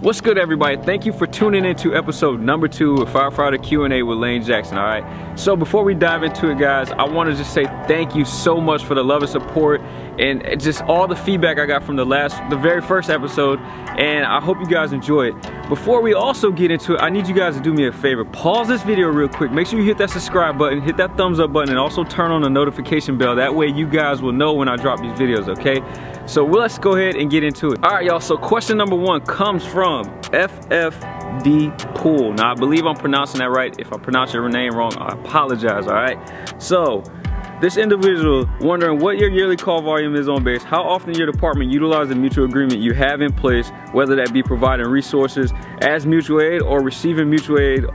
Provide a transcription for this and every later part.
What's good, everybody? Thank you for tuning into episode number 2 of Firefighter Q&A with Lane Jackson, alright? So before we dive into it, guys, I want to just say thank you so much for the love and support and just all the feedback I got from the very first episode, and I hope you guys enjoy it. Before we also get into it, I need you guys to do me a favor. Pause this video real quick. Make sure you hit that subscribe button, hit that thumbs up button, and also turn on the notification bell. That way you guys will know when I drop these videos, okay? So let's go ahead and get into it. All right, y'all, so question number 1 comes from FFD Pool. Now, I believe I'm pronouncing that right. If I pronounce your name wrong, I apologize, all right? So, this individual wondering what your yearly call volume is on base, how often your department utilizes the mutual agreement you have in place, whether that be providing resources as mutual aid or receiving mutual aid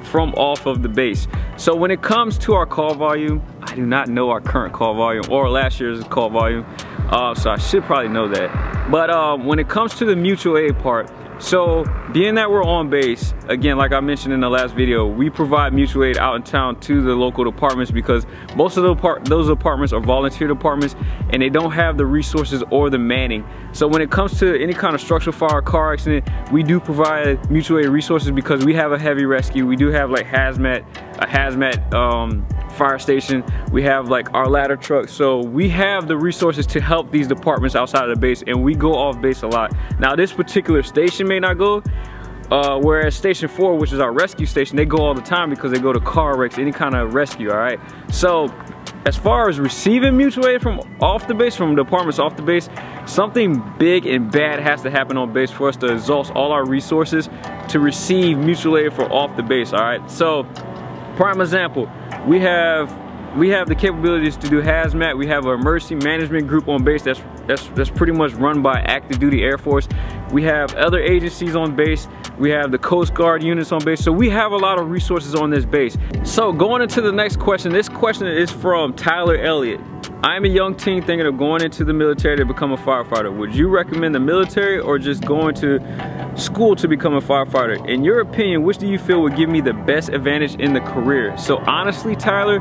from off of the base. So when it comes to our call volume, I do not know our current call volume or last year's call volume, so I should probably know that. But when it comes to the mutual aid part, so being that we're on base, again, like I mentioned in the last video, we provide mutual aid out in town to the local departments because most of those departments are volunteer departments and they don't have the resources or the manning. So when it comes to any kind of structural fire, car accident, we do provide mutual aid resources because we have a heavy rescue. We do have like a hazmat fire station. We have like our ladder truck. So we have the resources to help these departments outside of the base, and we go off base a lot. Now this particular station may not go, whereas station 4, which is our rescue station, they go all the time because they go to car wrecks, any kind of rescue, all right? So as far as receiving mutual aid from off the base, from departments off the base, something big and bad has to happen on base for us to exhaust all our resources to receive mutual aid from off the base, all right? So prime example, we have the capabilities to do hazmat. We have an emergency management group on base that's pretty much run by active duty Air Force. We have other agencies on base. We have the Coast Guard units on base. So we have a lot of resources on this base. So going into the next question, this question is from Tyler Elliott. I am a young teen thinking of going into the military to become a firefighter. Would you recommend the military or just going to school to become a firefighter? In your opinion, which do you feel would give me the best advantage in the career? So honestly, Tyler,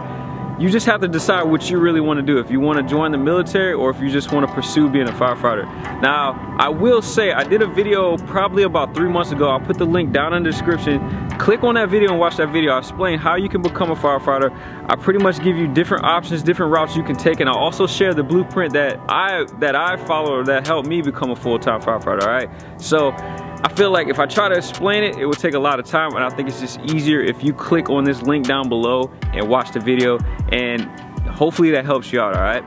you just have to decide what you really want to do. If you want to join the military or if you just want to pursue being a firefighter. Now, I will say, I did a video probably about 3 months ago. I'll put the link down in the description. Click on that video and watch that video. I explain how you can become a firefighter. I pretty much give you different options, different routes you can take, and I'll also share the blueprint that I follow that helped me become a full-time firefighter, all right? So I feel like if I try to explain it, it would take a lot of time, and I think it's just easier if you click on this link down below and watch the video, and hopefully that helps you out, all right?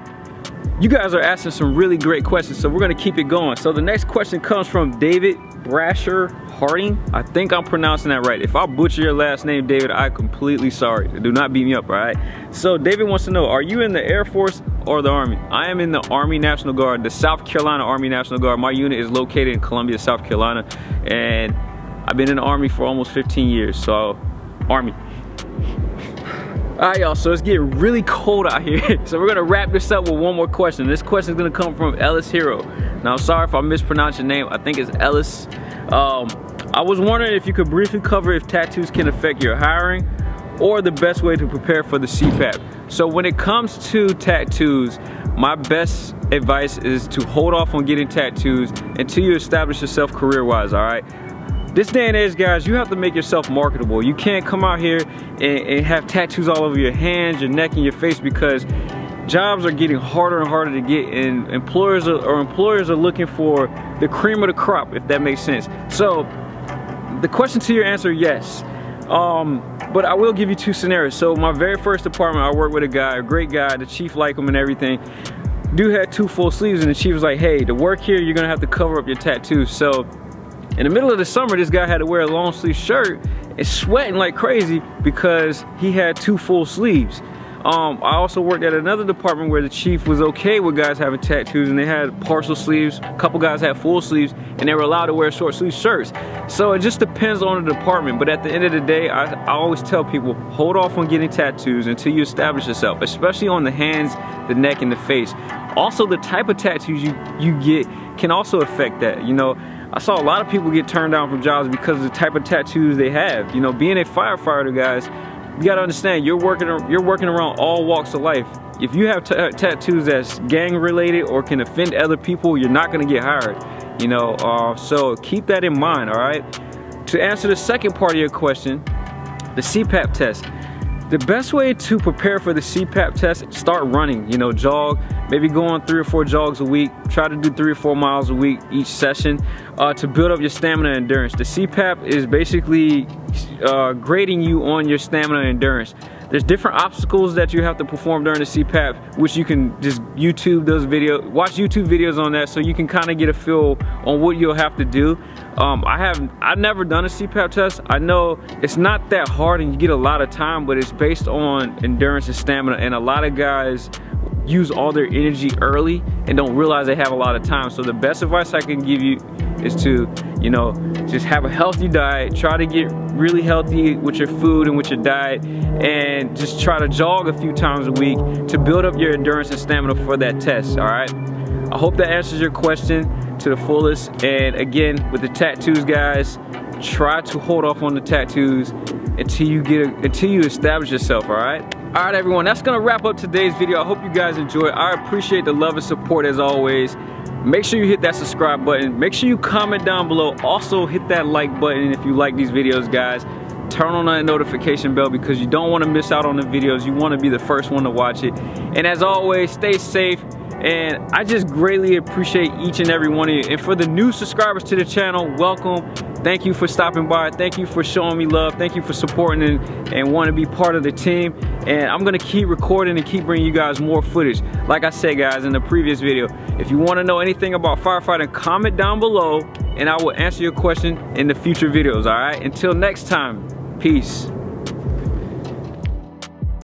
You guys are asking some really great questions, so we're gonna keep it going. So the next question comes from David Brasher Harding. I think I'm pronouncing that right. If I butcher your last name, David, I'm completely sorry. Do not beat me up, all right? So David wants to know, are you in the Air Force or the Army? I am in the Army National Guard, the South Carolina Army National Guard. My unit is located in Columbia, South Carolina, and I've been in the Army for almost 15 years, so Army. All right, y'all, so it's getting really cold out here. So we're gonna wrap this up with one more question. This question is gonna come from Ellis Hero. Now, I'm sorry if I mispronounce your name. I think it's Ellis. I was wondering if you could briefly cover if tattoos can affect your hiring or the best way to prepare for the CPAP. So when it comes to tattoos, my best advice is to hold off on getting tattoos until you establish yourself career-wise, all right? This day and age, guys, you have to make yourself marketable. You can't come out here and have tattoos all over your hands, your neck, and your face because jobs are getting harder and harder to get, and employers are looking for the cream of the crop, if that makes sense. So the question to your answer, yes. But I will give you 2 scenarios. So my very first department, I worked with a guy, a great guy, the chief liked him and everything. Dude had 2 full sleeves, and the chief was like, hey, to work here, you're gonna have to cover up your tattoos. So in the middle of the summer, this guy had to wear a long sleeve shirt and sweating like crazy because he had 2 full sleeves. I also worked at another department where the chief was okay with guys having tattoos, and they had partial sleeves. A couple guys had full sleeves, and they were allowed to wear short sleeve shirts. So it just depends on the department. But at the end of the day, I always tell people, hold off on getting tattoos until you establish yourself, especially on the hands, the neck, and the face. Also, the type of tattoos you get can also affect that. You know, I saw a lot of people get turned down from jobs because of the type of tattoos they have. You know, being a firefighter, guys, you gotta understand, you're working around all walks of life. If you have tattoos that's gang related or can offend other people, you're not gonna get hired. you know, so keep that in mind, all right? To answer the second part of your question, the CPAP test. The best way to prepare for the CPAP test, start running, you know, jog, maybe go on 3 or 4 jogs a week, try to do 3 or 4 miles a week each session to build up your stamina and endurance. The CPAP is basically grading you on your stamina and endurance. There's different obstacles that you have to perform during the CPAP, which you can just YouTube those videos, watch YouTube videos on that, so you can kind of get a feel on what you'll have to do. I've never done a CPAP test. I know it's not that hard and you get a lot of time, but it's based on endurance and stamina, and a lot of guys use all their energy early and don't realize they have a lot of time. So the best advice I can give you is to, you know, just have a healthy diet, try to get really healthy with your food and with your diet, and just try to jog a few times a week to build up your endurance and stamina for that test, all right? I hope that answers your question to the fullest. And again, with the tattoos, guys, try to hold off on the tattoos until you establish yourself, all right? All right, everyone, that's gonna wrap up today's video. I hope you guys enjoyed. I appreciate the love and support as always. Make sure you hit that subscribe button. Make sure you comment down below. Also hit that like button if you like these videos, guys. Turn on that notification bell because you don't want to miss out on the videos. You want to be the first one to watch it. And as always, stay safe. And I just greatly appreciate each and every one of you. And for the new subscribers to the channel, welcome. Thank you for stopping by. Thank you for showing me love. Thank you for supporting and wanting to be part of the team. And I'm gonna keep recording and keep bringing you guys more footage. Like I said, guys, in the previous video, if you want to know anything about firefighting, comment down below and I will answer your question in the future videos, all right? Until next time, peace.